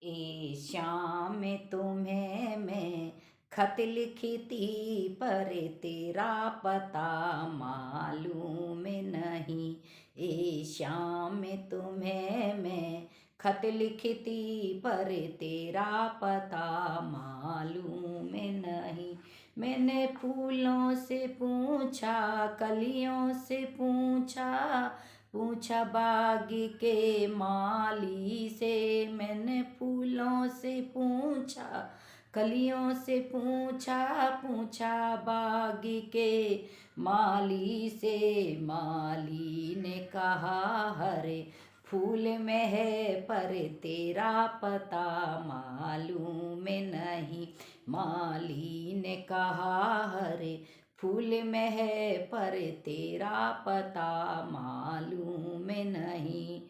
ए शाम तुम्हें मैं खत लिखती पर तेरा पता मालूम नहीं। ए शाम तुम्हें मैं खत लिखती पर तेरा पता मालूम नहीं। मैंने फूलों से पूछा, कलियों से पूछा, पूछा बाग के माली से। मैंने फूलों से पूछा, कलियों से पूछा, पूछा बाग के माली से। माली ने कहा हरे फूल में है पर तेरा पता मालूम नहीं। माली ने कहा हरे फूल में है पर तेरा पता मालूम नहीं।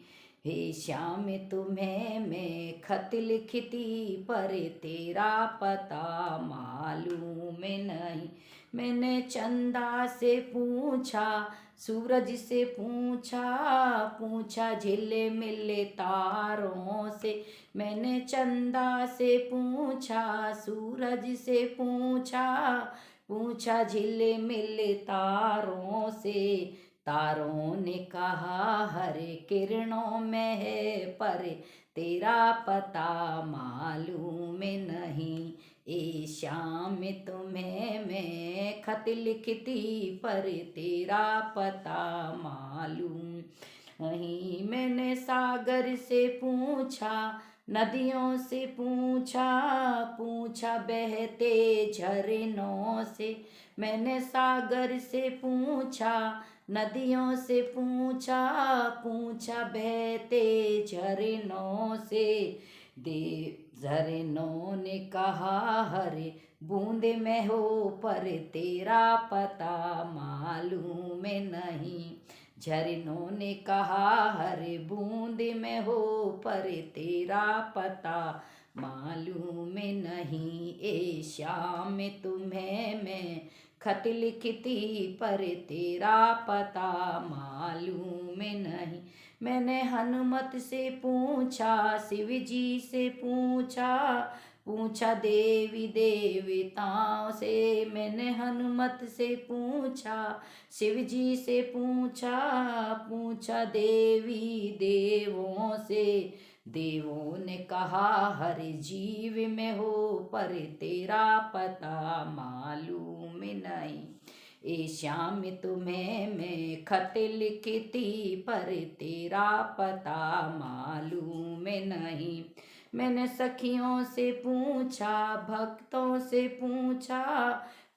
हे श्याम तुम्हें मैं खत लिखती पर तेरा पता मालूम नहीं। मैंने चंदा से पूछा, सूरज से पूछा, पूछा झिले मिले तारों से। मैंने चंदा से पूछा, सूरज से पूछा, पूछा झिले मिले तारों से। तारों ने कहा हरे किरणों में है पर तेरा पता मालूम नहीं। ए शाम तुम्हें मैं खत लिखती पर तेरा पता मालूम नहीं। मैंने सागर से पूछा, नदियों से पूछा, पूछा बहते झरनों से। मैंने सागर से पूछा, नदियों से पूछा, पूछा बहते झरनों से। देव झरनों ने कहा हरे बूंद में हो पर तेरा पता मालूम नहीं। झरनों ने कहा हरे बूंद में हो पर तेरा पता मालूम नहीं। ए श्याम तुम्हें मैं खत लिखती पर तेरा पता मालूम नहीं। मैंने हनुमत से पूछा, शिव जी से पूछा, पूछा देवी देवताओं से। मैंने हनुमत से पूछा, शिव जी से पूछा, पूछा देवी देवों से। देवों ने कहा हर जीव में हो पर तेरा पता मालूम नहीं। ए श्याम तुम्हें मैं खत लिखती पर तेरा पता मालूम नहीं। मैंने सखियों से पूछा, भक्तों से पूछा,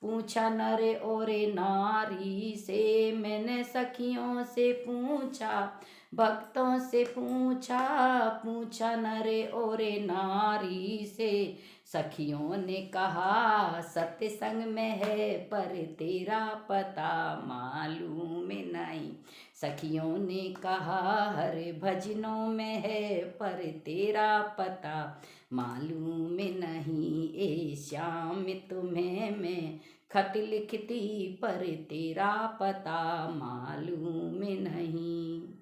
पूछा नर और नारी से। मैंने सखियों से पूछा, भक्तों से पूछा, पूछा नर और नारी से। सखियों ने कहा सत्संग में है पर तेरा पता मालूम नहीं। सखियों ने कहा हरे भजनों में है पर तेरा पता मालूम नहीं। ए श्याम तुम्हें मैं खत लिखती पर तेरा पता मालूम नहीं।